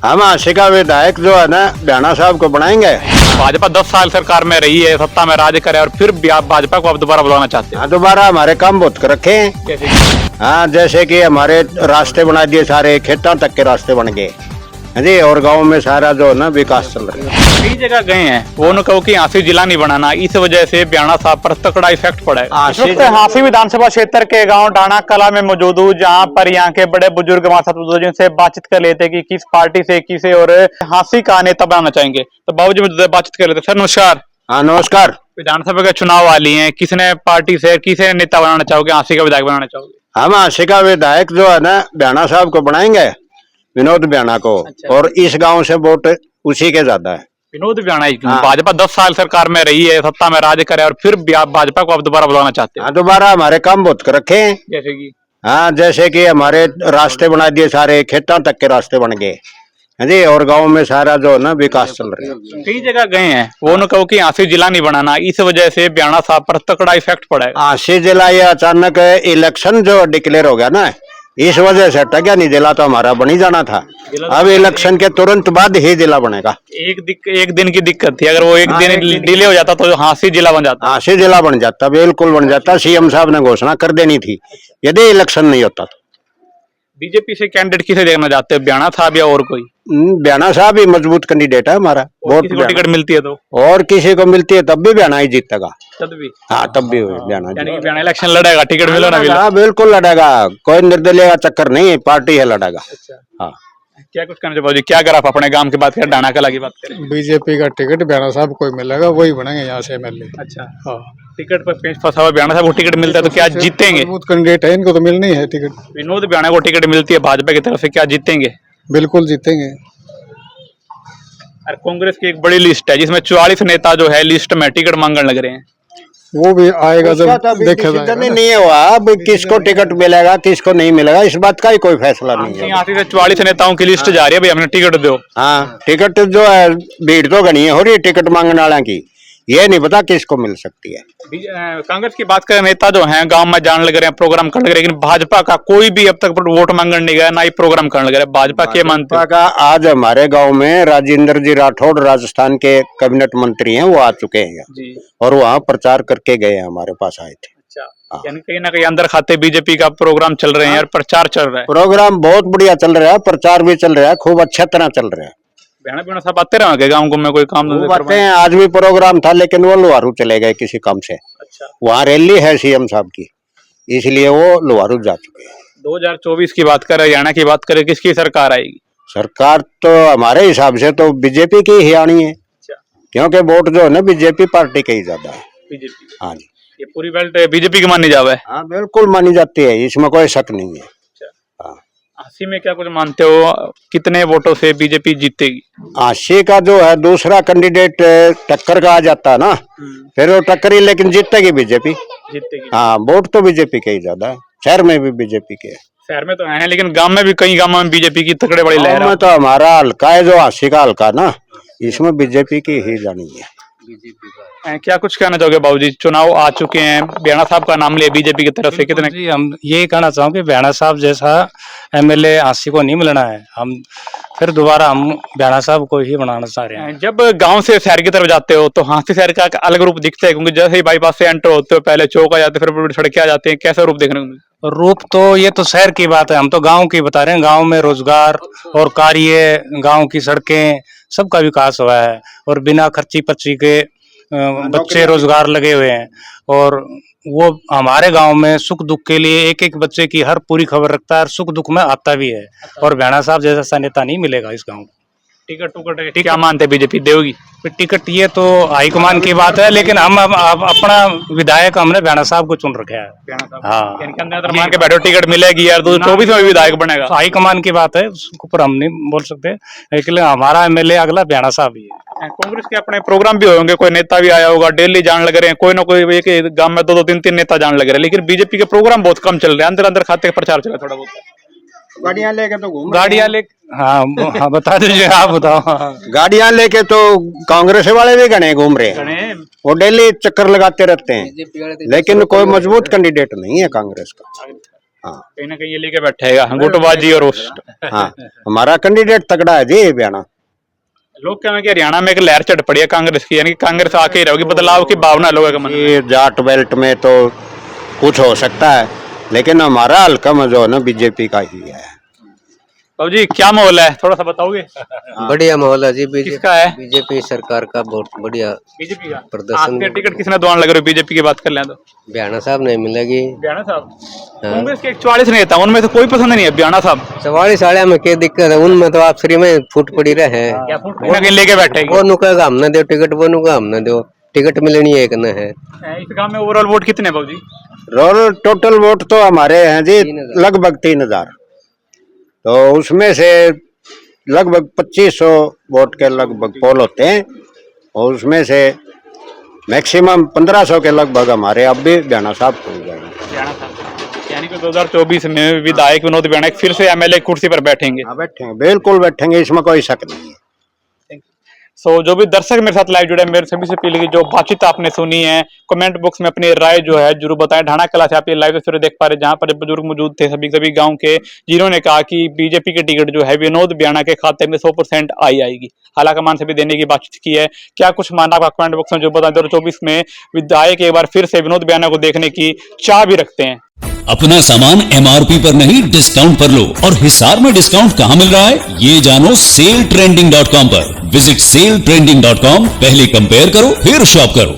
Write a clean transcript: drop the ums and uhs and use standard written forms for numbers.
हम आशिका विधायक जो है ना भ्याणा साहब को बनाएंगे। भाजपा 10 साल सरकार में रही है, सत्ता में राज करे और फिर भी आप भाजपा को अब दोबारा बुलाना चाहते हैं? हाँ, दोबारा हमारे काम बहुत कर रखे हैं। कैसे? हाँ, जैसे कि हमारे रास्ते बना दिए, सारे खेतों तक के रास्ते बन गए। हाँ जी, और गांव में सारा जो है ना विकास चल रहा है। कई जगह गए हैं, वो न कहो कि हांसी जिला नहीं बनाना, इस वजह से भ्याणा साहब पर तकड़ा इफेक्ट पड़ा है। इस वक्त हांसी विधानसभा क्षेत्र के गांव डाणा कला में मौजूद हूँ, जहां पर यहाँ के बड़े बुजुर्ग हमारे साथ मौजूद हैं, जिनसे बातचीत कर लेते हैं कि किस पार्टी से किसे और हांसी का नेता बनाना चाहेंगे। तो बाबूजी मुझे बातचीत कर लेते हैं। सर नमस्कार। हाँ नमस्कार। विधानसभा के चुनाव वाली हैं, किसने पार्टी से किसे नेता बनाना चाहोगे, हांसी का विधायक बनाना चाहोगे? हम आशिका विधायक जो है ना भ्याणा साहब को बनाएंगे, विनोद भ्याणा को। अच्छा। और इस गांव से वोट उसी के ज्यादा है। विनोद भ्याणा ही क्यों? हाँ। भाजपा 10 साल सरकार में रही है, सत्ता में राज करे और फिर भी आप भाजपा को अब दोबारा बुलाना चाहते हैं? हाँ, दोबारा हमारे काम बहुत कर रखे हैं। जैसे कि हाँ, जैसे कि हमारे रास्ते बना दिए, सारे खेतों तक के रास्ते बन गए। हाँ जी, और गांव में सारा जो है ना विकास चल रहा है। कई जगह गए हैं, वो न कहो कि हांसी जिला नहीं बनाना, इस वजह से भ्याणा साहब पर तकड़ा इफेक्ट पड़ा है। आशी जिला ये अचानक इलेक्शन जो डिक्लेयर हो गया ना, इस वजह से हटा गया। नहीं, जिला तो हमारा बन ही जाना था। अब इलेक्शन के तुरंत बाद ही जिला बनेगा। एक दिन की दिक्कत थी, अगर वो एक दिन डिले हो जाता तो हांसी जिला बन जाता। आशी जिला बन जाता, बिल्कुल बन जाता। सीएम साहब ने घोषणा कर देनी थी यदि इलेक्शन नहीं होता तो। बीजेपी से कैंडिडेट किसे देखना चाहते हैं, भ्याणा साहब या और कोई? भ्याणा साहब ही मजबूत कैंडिडेट है हमारा। वोट किसी को टिकट मिलती है तो? और किसी को मिलती है तब भी भ्याणा ही जीतेगा। तब भी? हाँ, तब भी भ्याणा यानी कि भ्याणा इलेक्शन लड़ेगा, टिकट मिलो ना मिलो? हाँ, बिल्कुल लड़ेगा। कोई निर्दलीय का चक्कर नहीं है, पार्टी है, लड़ेगा। हाँ, क्या कुछ कहना चाहिए? क्या अगर आप अपने गांव की बात करें, डाणा कला की बात करें? बीजेपी का टिकट भ्याणा साहब को मिलेगा, वही बनेंगे यहाँ से एमएलए। अच्छा, हाँ, टिकट पर पेच फंसा हुआ भ्याणा साहब को टिकट मिलता है तो क्या जीतेंगे? मजबूत कैंडिडेट है, इनको तो मिलनी है टिकट। विनोद भ्याणा को टिकट मिलती है भाजपा की तरफ से, क्या जीतेंगे? बिल्कुल जीतेंगे। और कांग्रेस की एक बड़ी लिस्ट है जिसमें 44 नेता जो है लिस्ट में टिकट मांगने लग रहे हैं। वो भी आएगा जब देखा डिसीजन जाएगा। नहीं हुआ अब किसको टिकट मिलेगा किसको नहीं मिलेगा, इस बात का ही कोई फैसला नहीं है। यहाँ से 44 नेताओं की लिस्ट जा रही है, भाई हमने टिकट दो। हाँ, टिकट जो है भीड़ तो घनी हो रही है टिकट मांगने वाला की, ये नहीं पता किसको मिल सकती है। कांग्रेस की बात करें, नेता जो हैं गांव में जाने लग रहे हैं, प्रोग्राम करने लग रहे हैं, लेकिन भाजपा का कोई भी अब तक वोट मांगने नहीं गया, ना ही प्रोग्राम करने लग रहा है। भाजपा के मानते भाजपा का आज हमारे गांव में राजेंद्र जी राठौड़ राजस्थान के कैबिनेट मंत्री हैं, वो आ चुके हैं जी। और वहाँ प्रचार करके गए हैं, हमारे पास आए थे। अच्छा, यानी कहीं ना कहीं अंदर खाते बीजेपी का प्रोग्राम चल रहे हैं और प्रचार चल रहा है। प्रोग्राम बहुत बढ़िया चल रहा है, प्रचार भी चल रहा है, खूब अच्छा तरह चल रहा है। भ्याणा साहब आते रहोगे गाँव में, कोई काम वो बातें हैं, आज भी प्रोग्राम था लेकिन वो लोहारू चले गए किसी काम से। अच्छा, वहाँ रैली है सीएम साहब की, इसलिए वो लोहारू जा चुके हैं। 2024 की बात करें, हरियाणा की बात करें, किसकी सरकार आएगी? सरकार तो हमारे हिसाब से तो बीजेपी की ही आनी है, क्योंकि वोट जो है ना बीजेपी पार्टी के ही ज्यादा है। बीजेपी? हाँ जी, ये पूरी बेल्ट बीजेपी की मानी जावे? हाँ बिल्कुल मानी जाती है, इसमें कोई शक नहीं है। हाँ, अस्सी में क्या कुछ मानते हो, कितने वोटों से बीजेपी जीतेगी? आशी का जो है दूसरा कैंडिडेट टक्कर का आ जाता है ना, फिर वो टक्कर ही, लेकिन जीतेगी बीजेपी। जीतेगी? हाँ, वोट तो बीजेपी के ही ज्यादा है, शहर में भी बीजेपी के है। शहर में तो है, लेकिन गांव में भी कई गांव में बीजेपी की तकड़े बड़ी लहर गाँव में तो हमारा हल्का है जो आशी का हल्का ना, इसमें बीजेपी की ही जानी है। क्या कुछ कहना चाहोगे बाबूजी? चुनाव आ चुके हैं, भ्याणा साहब का नाम लिया बीजेपी की तरफ से, कितने? जी, हम यही कहना चाहूँगे भ्याणा साहब जैसा एमएलए हांसी को नहीं मिलना है। हम फिर दोबारा हम भ्याणा साहब को ही बनाना चाह रहे हैं। जब गांव से शहर की तरफ जाते हो तो हांसी शहर का अलग रूप दिखता है, क्योंकि जैसे ही बाईपास से एंटर होते हो पहले चौक आ जाते हैं, फिर सड़कें आ जाते हैं, कैसा रूप देखने को मिलता है? रूप तो ये तो शहर की बात है, हम तो गांव की बता रहे हैं। गांव में रोजगार और कार्य, गांव की सड़कें, सबका विकास हुआ है और बिना खर्ची पर्ची के बच्चे रोजगार लगे हुए हैं। और वो हमारे गांव में सुख दुख के लिए एक एक बच्चे की हर पूरी खबर रखता है और सुख दुख में आता भी है। और भ्याणा साहब जैसा नेता नहीं मिलेगा इस गांव को। टिकट क्या मानते हैं, बीजेपी देगी टिकट? ये तो हाईकमान की बात है, लेकिन हम अपना विधायक हमने भ्याणा साहब को चुन रखा है। हाँ, मान के बैठो टिकट मिलेगी यार, 2024 में विधायक बनेगा। हाईकमान की बात है, उसके ऊपर हम नहीं बोल सकते, लेकिन हमारा एमएलए अगला भ्याणा साहब ही है। कांग्रेस के अपने प्रोग्राम भी होंगे, कोई नेता भी आया होगा, डेली जान लग रहे हैं, कोई ना कोई एक गांव में 2-2, 3-3 नेता जान लग रहे हैं, लेकिन बीजेपी के प्रोग्राम बहुत कम चल रहे हैं, अंदर अंदर खाते का प्रचार चल रहा है थोड़ा बहुत। गाड़ियां लेके तो घूम गाड़ियां ले, हाँ बता दीजिए, आप बताओ। गाड़ियां लेके तो कांग्रेस वाले भी घने घूम रहे हैं, वो डेली चक्कर लगाते रहते हैं, लेकिन कोई मजबूत कैंडिडेट नहीं है कांग्रेस का। हाँ कहीं ना कहीं ये लेके बैठेगा गुटबाजी और उस हाँ हमारा कैंडिडेट तगड़ा है जी बयाना। लोग कहेंगे कि हरियाणा में एक लहर चढ़ पड़ी है कांग्रेस की, यानी कि कांग्रेस आके ही रहोगी, बदलाव की भावना लोगों का मन में। ये जाट बेल्ट में तो कुछ हो सकता है, लेकिन हमारा हल्का जो है ना बीजेपी का ही है। बाबू जी क्या माहौल है, थोड़ा सा बताओगे? बढ़िया माहौल है जी। किसका है? बीजेपी सरकार का बहुत बढ़िया बीजेपी का प्रदर्शन। आपके टिकट किसने दुआन लग रहे हो? बीजेपी की बात कर लें तो बयाना साहब नहीं मिलेगी। बयाना साहब कांग्रेस के 44 नेता, उनमें से कोई पसंद नहीं है बयाना साहब। 44 साड़िया में क्या दिक्कत है, उनमें तो आप फ्री में फूट पड़ी रहे। कहीं ना कहीं लेके बैठेगी। वो नुकेगा हम न दो टिकट, वो नुका हम न दो टिकट, मिलनी एक न है। इस गांव में ओवरऑल वोट कितने बाबू जी? रोल टोटल वोट तो हमारे हैं जी 3000। लगभग 3000, तो उसमें से लगभग 2500 वोट के लगभग पोल होते हैं, और उसमें से मैक्सिमम 1500 के लगभग हमारे अब भी बयाना साहब को जाएंगे। बयाना साहब यानी कि 2024 में विधायक विनोद बयाना फिर से एमएलए कुर्सी पर बैठेंगे। हाँ बैठेंगे, बिल्कुल बैठेंगे, इसमें कोई शक नहीं है। सो जो भी दर्शक मेरे साथ लाइव जुड़े, मेरे सभी से अपील की जो बातचीत आपने सुनी है, कमेंट बॉक्स में अपनी राय जो है जरूर बताएं। ढाणा कला से आप ये लाइव तस्वीरें देख पा रहे, जहां पर बुजुर्ग मौजूद थे सभी गांव के, जिन्होंने कहा कि बीजेपी की टिकट जो है विनोद बयाना के खाते में 100% आएगी। हालांकि मान से भी देने की बातचीत की है। क्या कुछ मानना आपका कमेंट बॉक्स में जो बताएं। 2024 में विधायक एक बार फिर से विनोद बयाना को देखने की चाह भी रखते हैं। अपना सामान एमआरपी पर नहीं डिस्काउंट पर लो। और हिसार में डिस्काउंट कहां मिल रहा है ये जानो सेलट्रेंडिंग.com पर। विजिट सेलट्रेंडिंग.com, पहले कंपेयर करो फिर शॉप करो।